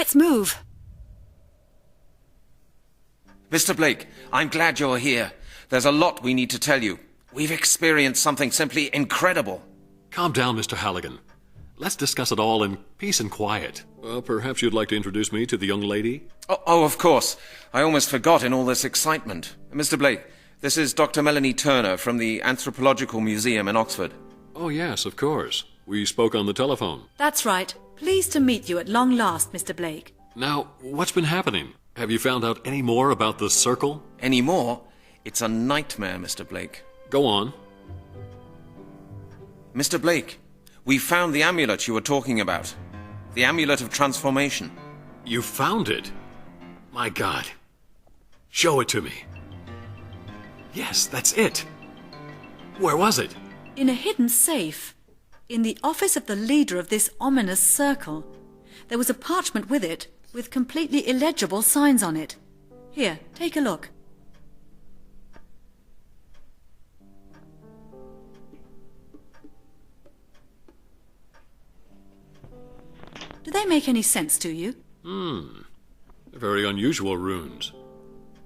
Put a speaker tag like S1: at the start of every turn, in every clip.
S1: Let's move.
S2: Mr. Blake, I'm glad you're here. There's a lot we need to tell you. We've experienced something simply incredible.
S3: Calm down, Mr. Halligan. Let's discuss it all in peace and quiet. Well, perhaps you'd like to introduce me to the young lady?
S2: Oh, of course. I almost forgot in all this excitement. Mr. Blake, this is Dr. Melanie Turner from the Anthropological Museum in Oxford.
S3: Oh, yes, of course. We spoke on the telephone.
S1: That's right. Pleased to meet you at long last, Mr. Blake.
S3: Now, what's been happening? Have you found out any more about the circle?
S2: Any more? It's a nightmare, Mr. Blake.
S3: Go on.
S2: Mr. Blake, we found the amulet you were talking about. The amulet of transformation.
S3: You found it? My God. Show it to me. Yes, that's it. Where was it?
S1: In a hidden safe. In the office of the leader of this ominous circle. There was a parchment with it, with completely illegible signs on it. Here, take a look. Do they make any sense to you?
S3: They're very unusual runes.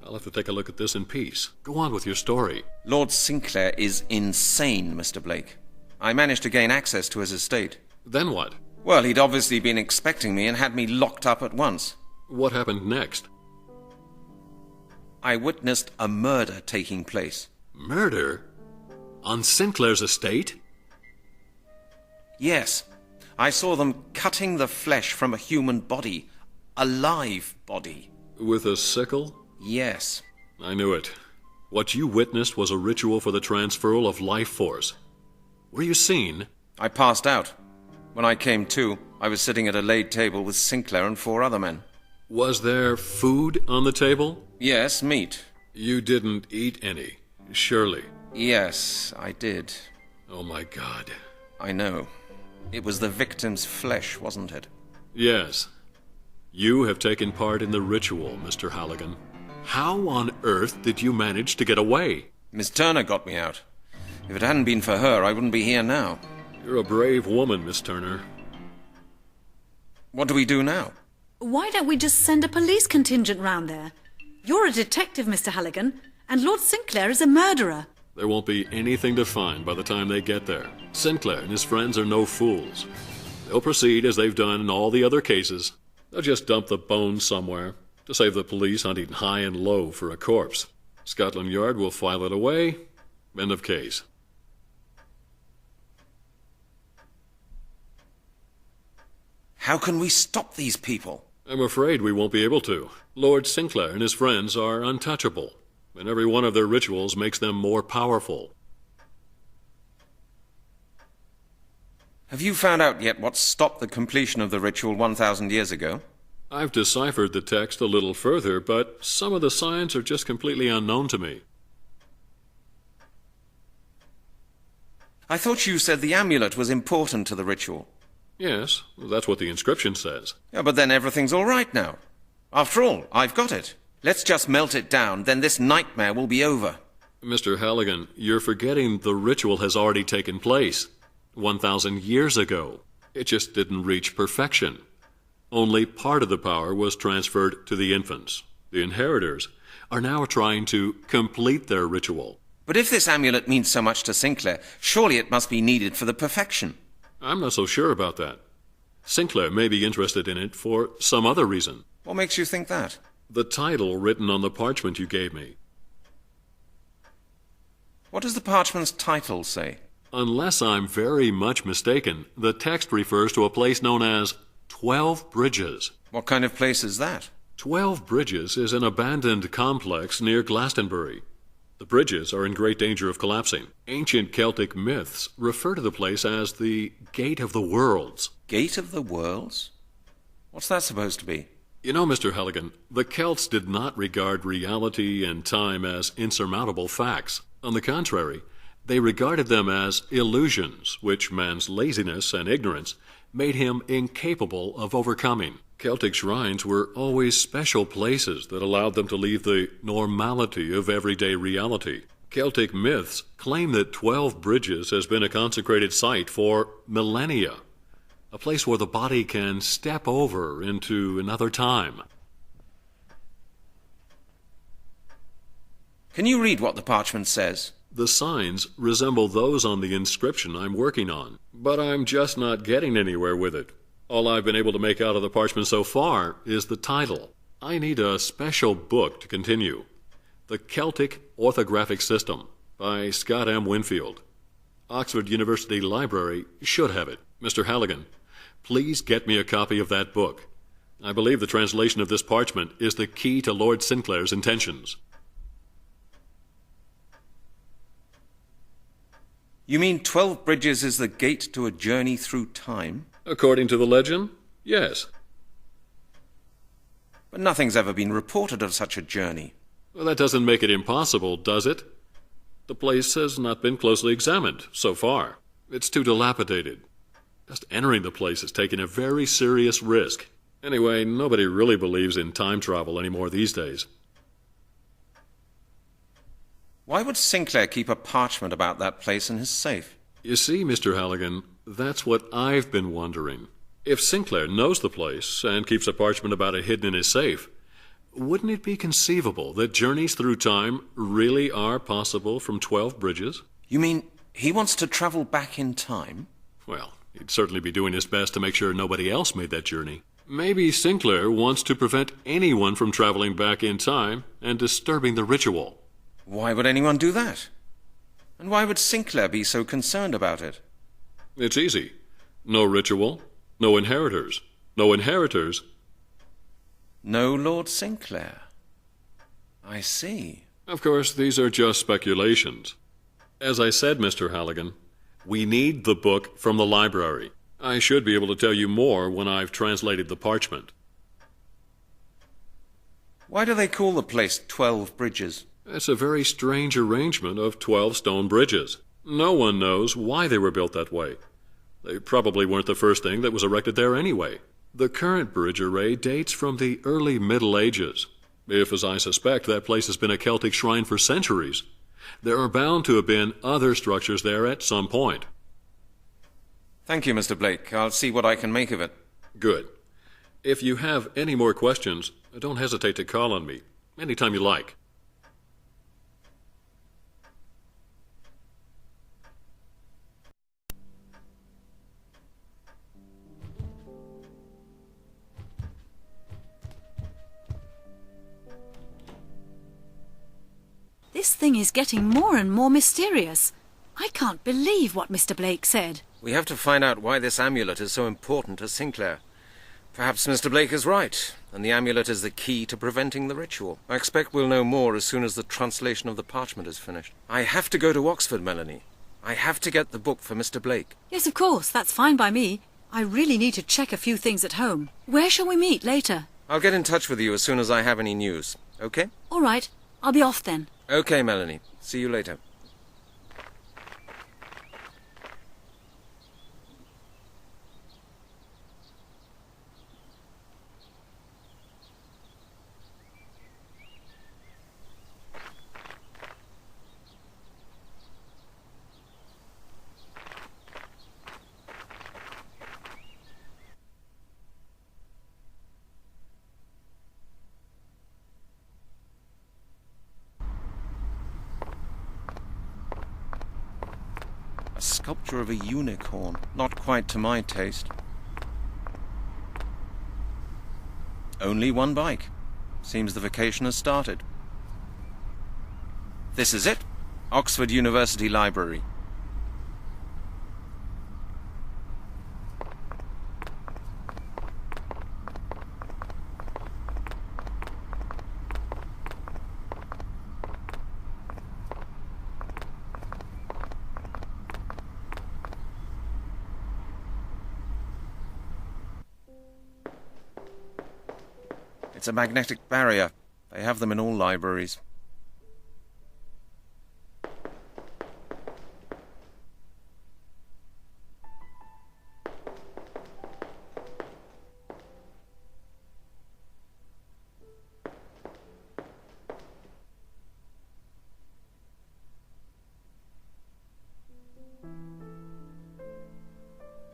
S3: I'll have to take a look at this in peace. Go on with your story.
S2: Lord Sinclair is insane, Mr. Blake. I managed to gain access to his estate.
S3: Then what?
S2: Well, he'd obviously been expecting me and had me locked up at once.
S3: What happened next?
S2: I witnessed a murder taking place.
S3: Murder? On Sinclair's estate?
S2: Yes. I saw them cutting the flesh from a human body. A live body.
S3: With a sickle?
S2: Yes.
S3: I knew it. What you witnessed was a ritual for the transferal of life force. Were you seen?
S2: I passed out. When I came to, I was sitting at a laid table with Sinclair and 4 other men.
S3: Was there food on the table?
S2: Yes, meat.
S3: You didn't eat any, surely.
S2: Yes, I did.
S3: Oh my God.
S2: I know. It was the victim's flesh, wasn't it?
S3: Yes. You have taken part in the ritual, Mr. Halligan. How on earth did you manage to get away?
S2: Miss Turner got me out. If it hadn't been for her, I wouldn't be here now.
S3: You're a brave woman, Miss Turner.
S2: What do we do now?
S1: Why don't we just send a police contingent round there? You're a detective, Mr. Halligan, and Lord Sinclair is a murderer.
S3: There won't be anything to find by the time they get there. Sinclair and his friends are no fools. They'll proceed as they've done in all the other cases. They'll just dump the bones somewhere to save the police hunting high and low for a corpse. Scotland Yard will file it away. End of case.
S2: How can we stop these people?
S3: I'm afraid we won't be able to. Lord Sinclair and his friends are untouchable, and every one of their rituals makes them more powerful.
S2: Have you found out yet what stopped the completion of the ritual 1,000 years ago?
S3: I've deciphered the text a little further, but some of the signs are just completely unknown to me.
S2: I thought you said the amulet was important to the ritual.
S3: Yes, that's what the inscription says.
S2: Yeah, but then everything's all right now. After all, I've got it. Let's just melt it down, then this nightmare will be over.
S3: Mr. Halligan, you're forgetting the ritual has already taken place 1,000 years ago. It just didn't reach perfection. Only part of the power was transferred to the infants. The inheritors are now trying to complete their ritual.
S2: But if this amulet means so much to Sinclair, surely it must be needed for the perfection.
S3: I'm not so sure about that. Sinclair may be interested in it for some other reason.
S2: What makes you think that?
S3: The title written on the parchment you gave me.
S2: What does the parchment's title say?
S3: Unless I'm very much mistaken, the text refers to a place known as 12 Bridges.
S2: What kind of place is that?
S3: 12 Bridges is an abandoned complex near Glastonbury. The bridges are in great danger of collapsing. Ancient Celtic myths refer to the place as the Gate of the Worlds.
S2: Gate of the Worlds? What's that supposed to be?
S3: You know, Mr. Halligan, the Celts did not regard reality and time as insurmountable facts. On the contrary, they regarded them as illusions, which man's laziness and ignorance made him incapable of overcoming. Celtic shrines were always special places that allowed them to leave the normality of everyday reality. Celtic myths claim that 12 Bridges has been a consecrated site for millennia. a place where the body can step over into another time.
S2: Can you read what the parchment says?
S3: The signs resemble those on the inscription I'm working on, but I'm just not getting anywhere with it. All I've been able to make out of the parchment so far is the title. I need a special book to continue. The Celtic Orthographic System by Scott M. Winfield. Oxford University Library should have it. Mr. Halligan, please get me a copy of that book. I believe the translation of this parchment is the key to Lord Sinclair's intentions.
S2: You mean 12 bridges is the gate to a journey through time?
S3: According to the legend, yes.
S2: But nothing's ever been reported of such a journey.
S3: Well, that doesn't make it impossible, does it? The place has not been closely examined so far. It's too dilapidated. Just entering the place is taking a very serious risk. Anyway, nobody really believes in time travel anymore these days.
S2: Why would Sinclair keep a parchment about that place in his safe?
S3: You see, Mr. Halligan, that's what I've been wondering. If Sinclair knows the place and keeps a parchment about it hidden in his safe, wouldn't it be conceivable that journeys through time really are possible from 12 bridges?
S2: You mean he wants to travel back in time?
S3: Well, he'd certainly be doing his best to make sure nobody else made that journey. Maybe Sinclair wants to prevent anyone from traveling back in time and disturbing the ritual.
S2: Why would anyone do that? And why would Sinclair be so concerned about it?
S3: It's easy. No ritual, no inheritors. No inheritors.
S2: No Lord Sinclair. I see.
S3: Of course, these are just speculations. As I said, Mr. Halligan, we need the book from the library. I should be able to tell you more when I've translated the parchment.
S2: Why do they call the place 12 Bridges?
S3: It's a very strange arrangement of 12 stone bridges. No one knows why they were built that way. They probably weren't the first thing that was erected there anyway. The current bridge array dates from the early Middle Ages. If, as I suspect, that place has been a Celtic shrine for centuries, there are bound to have been other structures there at some point.
S2: Thank you, Mr. Blake. I'll see what I can make of it.
S3: Good. If you have any more questions, don't hesitate to call on me anytime you like.
S1: This thing is getting more and more mysterious. I can't believe what Mr. Blake said.
S2: We have to find out why this amulet is so important to Sinclair. Perhaps Mr. Blake is right, and the amulet is the key to preventing the ritual. I expect we'll know more as soon as the translation of the parchment is finished. I have to go to Oxford, Melanie. I have to get the book for Mr. Blake.
S1: Yes, of course, that's fine by me. I really need to check a few things at home. Where shall we meet later?
S2: I'll get in touch with you as soon as I have any news, okay?
S1: All right, I'll be off then.
S2: Okay, Melanie. See you later. A sculpture of a unicorn. Not quite to my taste. Only one bike. Seems the vacation has started. This is it. Oxford University Library. It's a magnetic barrier. They have them in all libraries.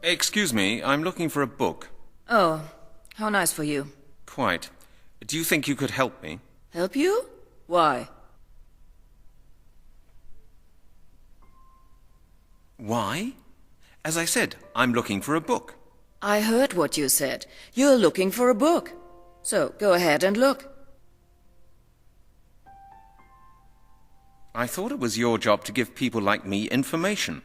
S2: Excuse me, I'm looking for a book.
S4: Oh, how nice for you.
S2: Quite. Do you think you could help me?
S4: Help you? Why?
S2: Why? As I said, I'm looking for a book.
S4: I heard what you said. You're looking for a book. So, go ahead and look.
S2: I thought it was your job to give people like me information.